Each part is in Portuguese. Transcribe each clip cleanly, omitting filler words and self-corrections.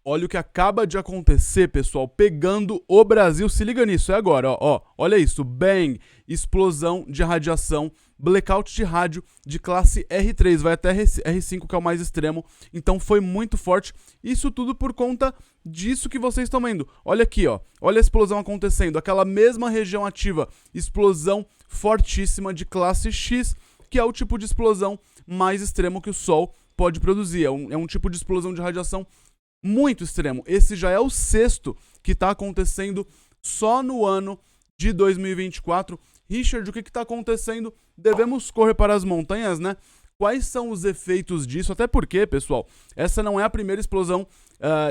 Olha o que acaba de acontecer, pessoal, pegando o Brasil. Se liga nisso, é agora, ó. Olha isso, bang, explosão de radiação, blackout de rádio de classe R3, vai até R5, que é o mais extremo. Então foi muito forte. Isso tudo por conta disso que vocês estão vendo. Olha aqui, ó. Olha a explosão acontecendo. Aquela mesma região ativa, explosão fortíssima de classe X, que é o tipo de explosão mais extremo que o Sol pode produzir. É um tipo de explosão de radiação muito extremo. Esse já é o 6º que está acontecendo só no ano de 2024. Richard, o que está acontecendo? Devemos correr para as montanhas, né? Quais são os efeitos disso? Até porque, pessoal, essa não é a primeira explosão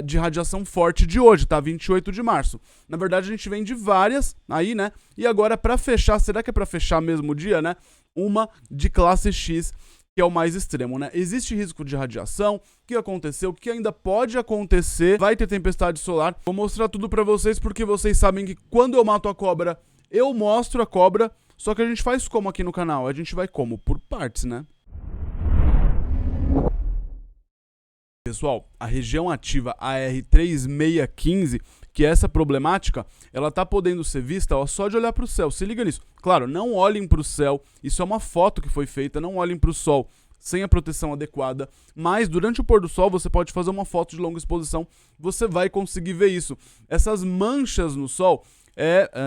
de radiação forte de hoje, tá? 28 de março. Na verdade, a gente vem de várias aí, né? E agora, para fechar, será que é para fechar mesmo o dia, né? Uma de classe X, que é o mais extremo, né? Existe risco de radiação, o que aconteceu, o que ainda pode acontecer, vai ter tempestade solar. Vou mostrar tudo pra vocês, porque vocês sabem que quando eu mato a cobra, eu mostro a cobra, só que a gente faz como aqui no canal? A gente vai como? Por partes, né? Pessoal, a região ativa AR3615, que é essa problemática, ela tá podendo ser vista, ó, só de olhar para o céu. Se liga nisso. Claro, não olhem para o céu, isso é uma foto que foi feita, não olhem para o sol sem a proteção adequada, mas durante o pôr do sol você pode fazer uma foto de longa exposição, você vai conseguir ver isso. Essas manchas no sol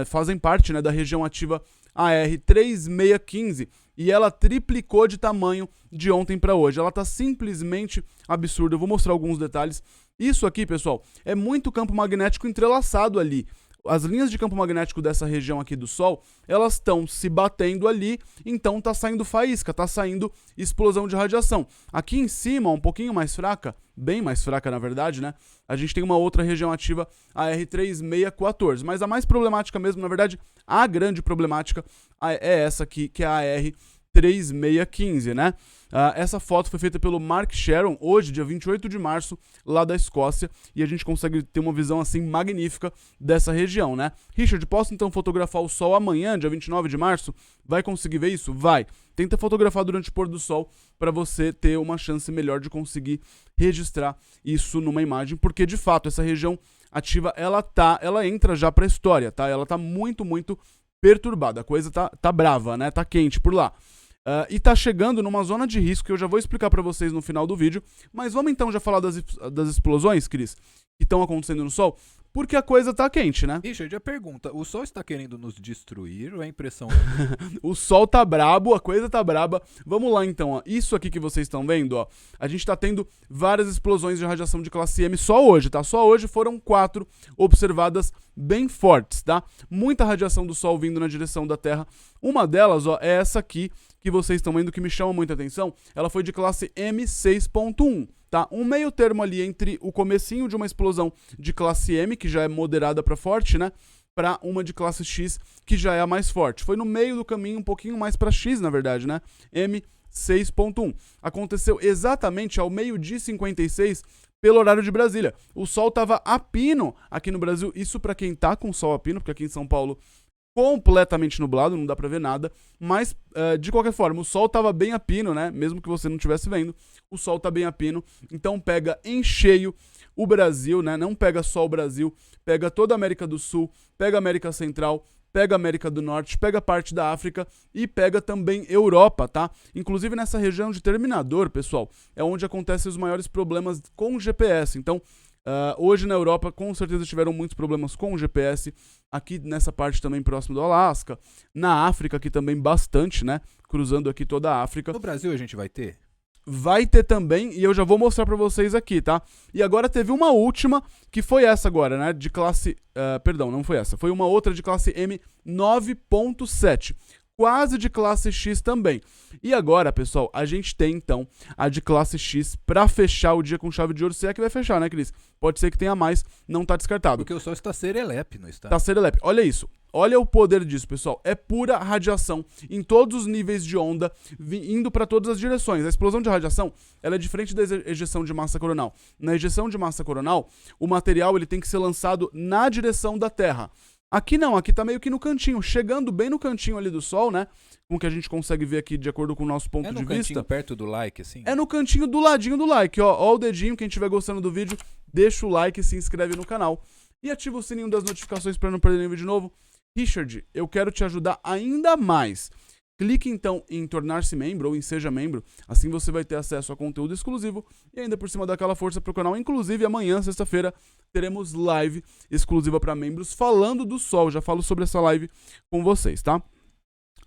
fazem parte, né, da região ativa AR3615, e ela triplicou de tamanho de ontem para hoje. Ela tá simplesmente absurda. Eu vou mostrar alguns detalhes. Isso aqui, pessoal, é muito campo magnético entrelaçado ali. As linhas de campo magnético dessa região aqui do Sol, elas estão se batendo ali, então tá saindo faísca, tá saindo explosão de radiação. Aqui em cima, um pouquinho mais fraca, bem mais fraca na verdade, né? A gente tem uma outra região ativa, a R3614, mas a mais problemática mesmo, na verdade, a grande problemática é essa aqui, que é a R3615, né? Essa foto foi feita pelo Mark Sharon, hoje, dia 28 de março, lá da Escócia, e a gente consegue ter uma visão, assim, magnífica dessa região, né? Richard, posso, então, fotografar o Sol amanhã, dia 29 de março? Vai conseguir ver isso? Vai! Tenta fotografar durante o pôr do Sol para você ter uma chance melhor de conseguir registrar isso numa imagem, porque, de fato, essa região ativa, ela entra já pra história, tá? Ela tá muito, muito perturbada, a coisa tá brava, né? Tá quente por lá. E tá chegando numa zona de risco que eu já vou explicar pra vocês no final do vídeo. Mas vamos então já falar das explosões, Cris, que estão acontecendo no Sol, porque a coisa tá quente, né? Richard, a pergunta, o Sol está querendo nos destruir ou é impressão? O Sol tá brabo, a coisa tá braba. Vamos lá então, ó. Isso aqui que vocês estão vendo, ó. A gente tá tendo várias explosões de radiação de classe M só hoje, tá? Só hoje foram 4 observadas bem fortes, tá? Muita radiação do Sol vindo na direção da Terra. Uma delas, ó, é essa aqui que vocês estão vendo, que me chama muita atenção. Ela foi de classe M6.1, tá? Um meio termo ali entre o comecinho de uma explosão de classe M, que já é moderada para forte, né? Para uma de classe X, que já é a mais forte. Foi no meio do caminho, um pouquinho mais para X, na verdade, né? M6.1. Aconteceu exatamente ao 12h56 pelo horário de Brasília. O Sol tava a pino aqui no Brasil. Isso para quem tá com Sol a pino, porque aqui em São Paulo completamente nublado, não dá pra ver nada, mas de qualquer forma, o Sol tava bem a pino, né, mesmo que você não estivesse vendo, o Sol tá bem a pino, então pega em cheio o Brasil, né, não pega só o Brasil, pega toda a América do Sul, pega a América Central, pega a América do Norte, pega parte da África e pega também Europa, tá? Inclusive nessa região de Terminador, pessoal, é onde acontecem os maiores problemas com o GPS, então hoje na Europa, com certeza tiveram muitos problemas com o GPS, aqui nessa parte também próximo do Alasca, na África aqui também bastante, né, cruzando aqui toda a África. No Brasil a gente vai ter? Vai ter também, e eu já vou mostrar pra vocês aqui, tá? E agora teve uma última, que foi essa agora, né, de classe, perdão, não foi essa, foi uma outra de classe M9.7. Quase de classe X também. E agora, pessoal, a gente tem, então, a de classe X pra fechar o dia com chave de ouro. Se é que vai fechar, né, Cris? Pode ser que tenha mais, não tá descartado. Porque o Sol está serelepe, não está? Tá serelepe. Olha isso. Olha o poder disso, pessoal. É pura radiação em todos os níveis de onda, indo para todas as direções. A explosão de radiação, ela é diferente da ejeção de massa coronal. Na ejeção de massa coronal, o material ele tem que ser lançado na direção da Terra. Aqui não, aqui tá meio que no cantinho, chegando bem no cantinho ali do Sol, né? Com o que a gente consegue ver aqui de acordo com o nosso ponto de vista. É no cantinho perto do like, assim? É no cantinho do ladinho do like, ó. Ó o dedinho, quem estiver gostando do vídeo, deixa o like e se inscreve no canal. E ativa o sininho das notificações para não perder nenhum vídeo novo. Richard, eu quero te ajudar ainda mais. Clique então em tornar-se membro ou em seja membro, assim você vai ter acesso a conteúdo exclusivo e ainda por cima dá aquela força pro canal. Inclusive amanhã, sexta-feira, teremos live exclusiva para membros falando do Sol. Já falo sobre essa live com vocês, tá?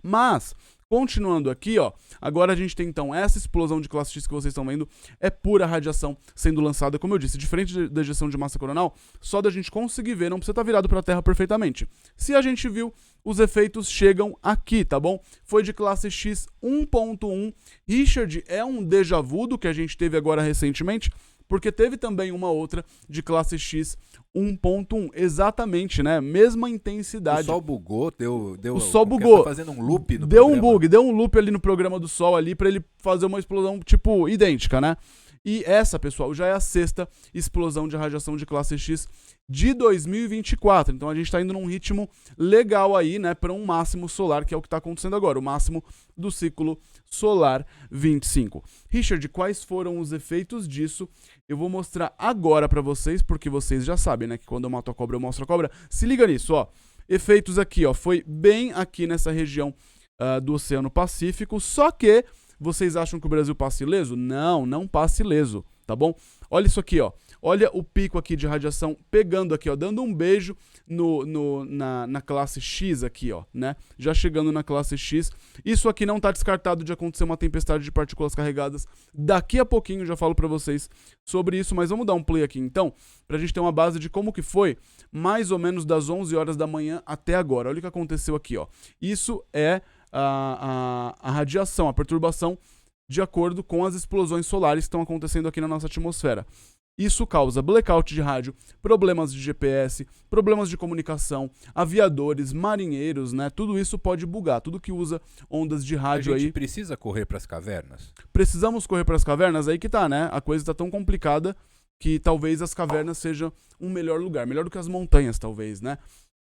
Mas, continuando aqui, ó, agora a gente tem então essa explosão de classe X que vocês estão vendo, é pura radiação sendo lançada, como eu disse, diferente da ejeção de massa coronal, só da gente conseguir ver, não precisa estar virado para a Terra perfeitamente. Se a gente viu, os efeitos chegam aqui, tá bom? Foi de classe X 1.1, Richard é um déjà vu do que a gente teve agora recentemente, porque teve também uma outra de classe X 1.1, exatamente, né? Mesma intensidade. O Sol bugou, o Sol bugou. Tá fazendo um loop no deu programa. Deu um loop ali no programa do Sol ali pra ele fazer uma explosão tipo idêntica, né? E essa, pessoal, já é a sexta explosão de radiação de classe X de 2024. Então a gente tá indo num ritmo legal aí, né, para um máximo solar, que é o que tá acontecendo agora, o máximo do ciclo solar 25. Richard, quais foram os efeitos disso? Eu vou mostrar agora pra vocês, porque vocês já sabem, né, que quando eu mato a cobra eu mostro a cobra. Se liga nisso, ó. Efeitos aqui, ó, foi bem aqui nessa região do Oceano Pacífico, só que vocês acham que o Brasil passa ileso? Não, não passa ileso, tá bom? Olha isso aqui, ó. Olha o pico aqui de radiação pegando aqui, ó, dando um beijo na classe X aqui, ó, né? Já chegando na classe X. Isso aqui não tá descartado de acontecer uma tempestade de partículas carregadas. Daqui a pouquinho já falo pra vocês sobre isso, mas vamos dar um play aqui então, pra gente ter uma base de como que foi mais ou menos das 11 horas da manhã até agora. Olha o que aconteceu aqui, ó. Isso é a radiação, a perturbação de acordo com as explosões solares que estão acontecendo aqui na nossa atmosfera. Isso causa blackout de rádio, problemas de GPS, problemas de comunicação, aviadores, marinheiros, né? Tudo isso pode bugar, tudo que usa ondas de rádio aí. A gente precisa correr para as cavernas? Precisamos correr para as cavernas? Aí que tá, né? A coisa tá tão complicada que talvez as cavernas sejam um melhor lugar, melhor do que as montanhas, talvez, né?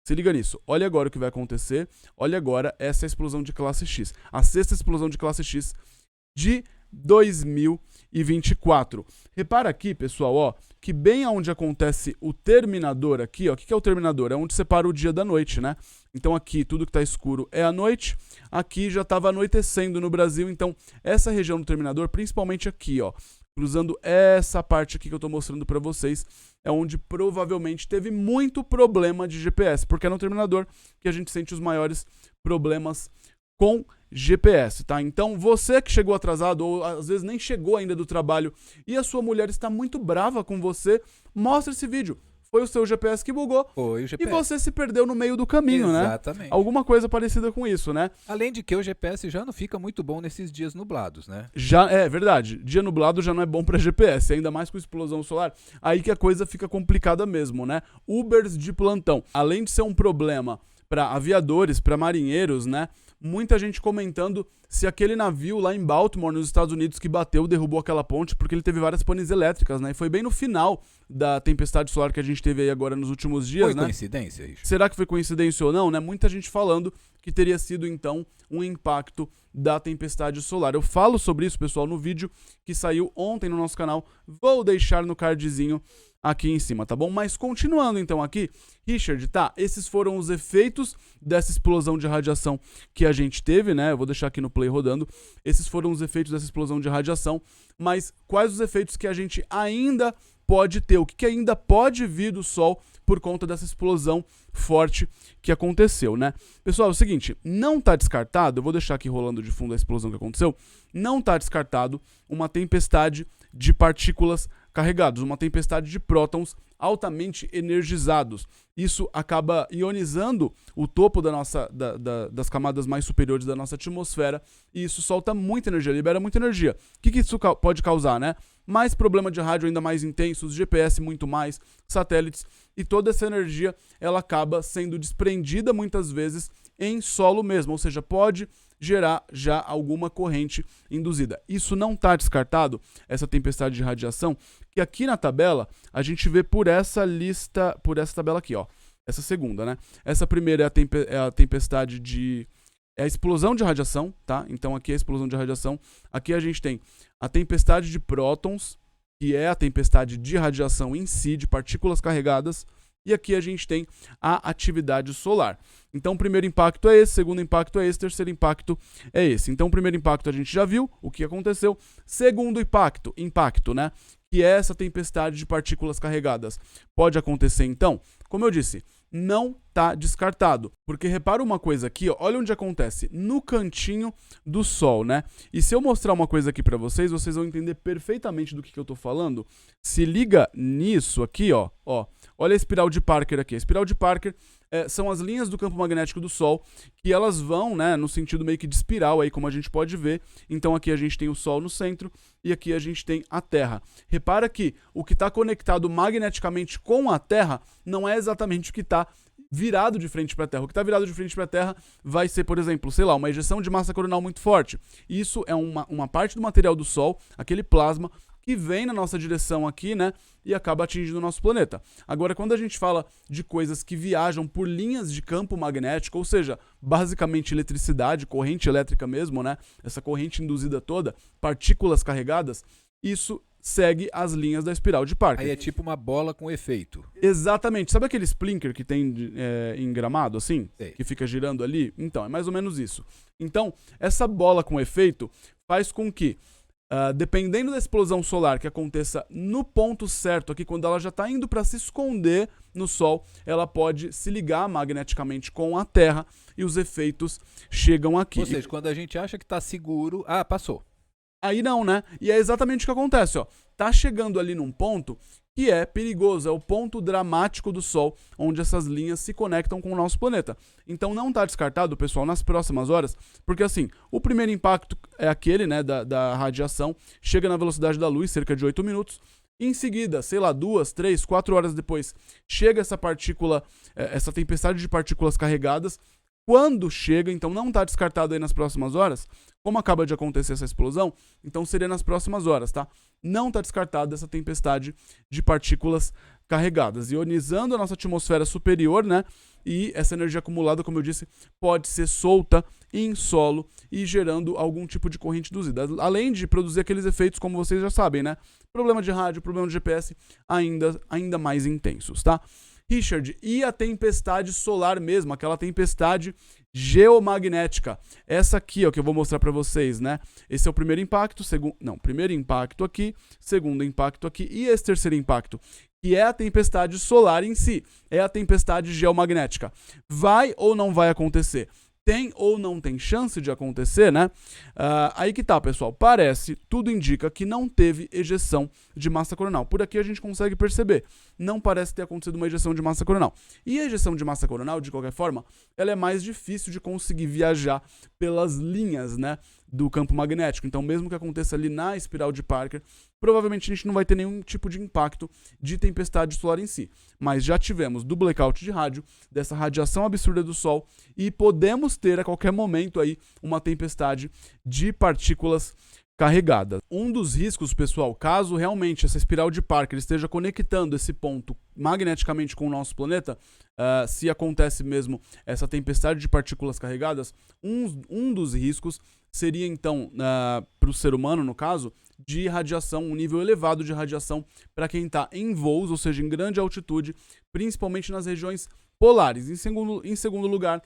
Se liga nisso, olha agora o que vai acontecer, olha agora essa explosão de classe X, a sexta explosão de classe X de 2024. Repara aqui, pessoal, ó, que bem aonde acontece o terminador aqui, ó, o que é o terminador? É onde separa o dia da noite, né? Então aqui tudo que tá escuro é a noite, aqui já estava anoitecendo no Brasil, então essa região do terminador, principalmente aqui, ó, cruzando essa parte aqui que eu tô mostrando para vocês, é onde provavelmente teve muito problema de GPS, porque é no terminador que a gente sente os maiores problemas com GPS, tá? Então, você que chegou atrasado ou às vezes nem chegou ainda do trabalho e a sua mulher está muito brava com você, mostra esse vídeo. Foi o seu GPS que bugou. Foi o GPS. E você se perdeu no meio do caminho, né? Exatamente. Alguma coisa parecida com isso, né? Além de que o GPS já não fica muito bom nesses dias nublados, né? Já é verdade. Dia nublado já não é bom para GPS, ainda mais com explosão solar. Aí que a coisa fica complicada mesmo, né? Ubers de plantão. Além de ser um problema para aviadores, para marinheiros, né? Muita gente comentando se aquele navio lá em Baltimore, nos Estados Unidos, que bateu, derrubou aquela ponte, porque ele teve várias panes elétricas, né? E foi bem no final da tempestade solar que a gente teve aí agora nos últimos dias, né? Foi coincidência isso? Será que foi coincidência ou não, né? Muita gente falando que teria sido, então, um impacto da tempestade solar. Eu falo sobre isso, pessoal, no vídeo que saiu ontem no nosso canal. Vou deixar no cardzinho aqui em cima, tá bom? Mas continuando então aqui, Richard, tá? Esses foram os efeitos dessa explosão de radiação que a gente teve, né? Eu vou deixar aqui no play rodando. Esses foram os efeitos dessa explosão de radiação, mas quais os efeitos que a gente ainda pode ter? O que ainda pode vir do Sol por conta dessa explosão forte que aconteceu, né? Pessoal, é o seguinte, não tá descartado, eu vou deixar aqui rolando de fundo a explosão que aconteceu, não tá descartado uma tempestade de partículas carregados, uma tempestade de prótons altamente energizados. Isso acaba ionizando o topo das camadas mais superiores da nossa atmosfera e isso solta muita energia, libera muita energia. O que isso pode causar, né? Mais problema de rádio ainda mais intensos, GPS muito mais, satélites, e toda essa energia ela acaba sendo desprendida muitas vezes em solo mesmo, ou seja, pode gerar já alguma corrente induzida. Isso não está descartado, essa tempestade de radiação, que aqui na tabela a gente vê por essa lista, por essa tabela aqui, ó. essa segunda, né? Essa primeira é a tempestade de... É a explosão de radiação, tá? Então aqui é a explosão de radiação. Aqui a gente tem a tempestade de prótons, que é a tempestade de radiação em si, de partículas carregadas. E aqui a gente tem a atividade solar. Então o primeiro impacto é esse, segundo impacto é esse, terceiro impacto é esse. Então o primeiro impacto a gente já viu o que aconteceu. Segundo impacto, né? Que é essa tempestade de partículas carregadas. Pode acontecer então? Como eu disse, não está descartado. Porque repara uma coisa aqui, ó, olha onde acontece, no cantinho do Sol, né? E se eu mostrar uma coisa aqui para vocês, vocês vão entender perfeitamente do que eu tô falando. Se liga nisso aqui, ó. Olha a espiral de Parker aqui. A espiral de Parker são as linhas do campo magnético do Sol, que elas vão, né, no sentido meio que de espiral, aí como a gente pode ver. Então aqui a gente tem o Sol no centro e aqui a gente tem a Terra. Repara que o que está conectado magneticamente com a Terra não é exatamente o que está virado de frente para a Terra. O que está virado de frente para a Terra vai ser, por exemplo, sei lá, uma ejeção de massa coronal muito forte. Isso é uma parte do material do Sol, aquele plasma, que vem na nossa direção aqui, né, e acaba atingindo o nosso planeta. Agora, quando a gente fala de coisas que viajam por linhas de campo magnético, ou seja, basicamente eletricidade, corrente elétrica mesmo, né, essa corrente induzida toda, partículas carregadas, isso segue as linhas da espiral de Parker. Aí é tipo uma bola com efeito. Exatamente. Sabe aquele splinter que tem em gramado, assim? Sei. Que fica girando ali? Então, é mais ou menos isso. Então, essa bola com efeito faz com que, dependendo da explosão solar que aconteça no ponto certo aqui, quando ela já está indo para se esconder no Sol, ela pode se ligar magneticamente com a Terra e os efeitos chegam aqui. Ou seja, quando a gente acha que está seguro, passou. Aí não, né? E é exatamente o que acontece, ó. Tá chegando ali num ponto que é perigoso, é o ponto dramático do Sol, onde essas linhas se conectam com o nosso planeta. Então não tá descartado, pessoal, nas próximas horas, porque assim, o primeiro impacto é aquele, né, da radiação, chega na velocidade da luz, cerca de 8 minutos, em seguida, sei lá, 2, 3, 4 horas depois, chega essa partícula, essa tempestade de partículas carregadas. Quando chega, então não está descartado aí nas próximas horas, como acaba de acontecer essa explosão, então seria nas próximas horas, tá? Não está descartado essa tempestade de partículas carregadas, ionizando a nossa atmosfera superior, né? E essa energia acumulada, como eu disse, pode ser solta em solo e gerando algum tipo de corrente induzida. Além de produzir aqueles efeitos, como vocês já sabem, né? Problema de rádio, problema de GPS, ainda mais intensos, tá? Richard, e a tempestade solar mesmo, aquela tempestade geomagnética? Essa aqui, ó, que eu vou mostrar para vocês, né? Esse é o primeiro impacto, primeiro impacto aqui, segundo impacto aqui e esse terceiro impacto, que é a tempestade solar em si, é a tempestade geomagnética. Vai ou não vai acontecer? Tem ou não tem chance de acontecer, né? Aí que tá, pessoal. Parece, tudo indica que não teve ejeção de massa coronal. Por aqui a gente consegue perceber. Não parece ter acontecido uma ejeção de massa coronal. E a ejeção de massa coronal, de qualquer forma, ela é mais difícil de conseguir viajar pelas linhas, né, do campo magnético. Então, mesmo que aconteça ali na espiral de Parker, provavelmente a gente não vai ter nenhum tipo de impacto de tempestade solar em si. Mas já tivemos do blackout de rádio, dessa radiação absurda do Sol, e podemos ter a qualquer momento aí uma tempestade de partículas carregadas. Um dos riscos, pessoal, caso realmente essa espiral de Parker esteja conectando esse ponto magneticamente com o nosso planeta, se acontece mesmo essa tempestade de partículas carregadas, um dos riscos seria então, para o ser humano, no caso, de radiação, um nível elevado de radiação para quem está em voos, ou seja, em grande altitude, principalmente nas regiões polares. Em segundo lugar,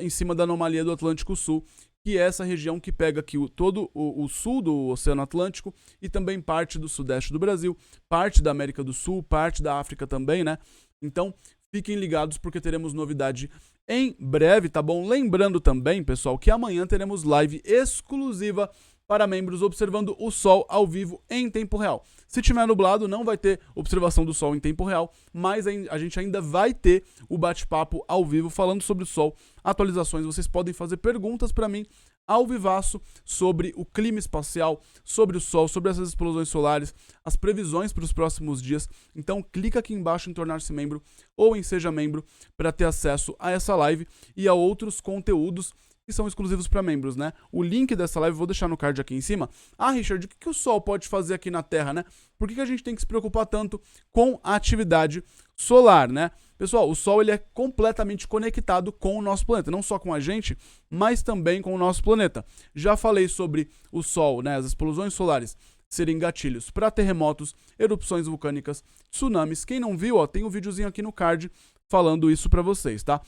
em cima da anomalia do Atlântico Sul, que é essa região que pega aqui todo o sul do Oceano Atlântico e também parte do sudeste do Brasil, parte da América do Sul, parte da África também, né? Então, fiquem ligados porque teremos novidade em breve, tá bom? Lembrando também, pessoal, que amanhã teremos live exclusiva para membros observando o Sol ao vivo em tempo real. Se tiver nublado, não vai ter observação do Sol em tempo real, mas a gente ainda vai ter o bate-papo ao vivo falando sobre o Sol, atualizações. Vocês podem fazer perguntas para mim ao vivaço sobre o clima espacial, sobre o Sol, sobre essas explosões solares, as previsões para os próximos dias. Então clica aqui embaixo em tornar-se membro ou em seja membro para ter acesso a essa live e a outros conteúdos que são exclusivos para membros, né? O link dessa live eu vou deixar no card aqui em cima. Richard, o que o Sol pode fazer aqui na Terra, né? Por que a gente tem que se preocupar tanto com a atividade solar, né? Pessoal, o Sol ele é completamente conectado com o nosso planeta, não só com a gente, mas também com o nosso planeta. Já falei sobre o Sol, né, as explosões solares serem gatilhos para terremotos, erupções vulcânicas, tsunamis. Quem não viu, ó, tem um videozinho aqui no card falando isso para vocês, tá?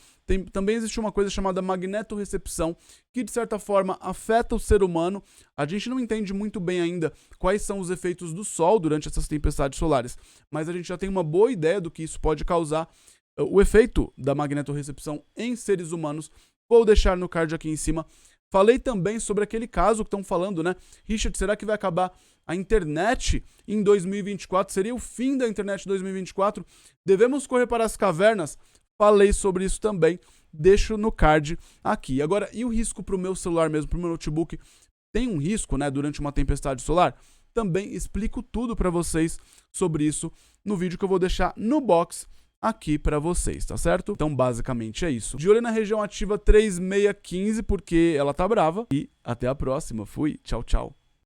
Também existe uma coisa chamada magnetorrecepção, que de certa forma afeta o ser humano. A gente não entende muito bem ainda quais são os efeitos do Sol durante essas tempestades solares, mas a gente já tem uma boa ideia do que isso pode causar. O efeito da magnetorrecepção em seres humanos, vou deixar no card aqui em cima. Falei também sobre aquele caso que estão falando, né? Richard, será que vai acabar a internet em 2024? Seria o fim da internet em 2024? Devemos correr para as cavernas? Falei sobre isso também. Deixo no card aqui. Agora, e o risco para o meu celular mesmo, para o meu notebook? Tem um risco, né, durante uma tempestade solar? Também explico tudo para vocês sobre isso no vídeo que eu vou deixar no box aqui para vocês, tá certo? Então, basicamente é isso. De olho na região ativa 3615, porque ela tá brava. E até a próxima. Fui. Tchau, tchau.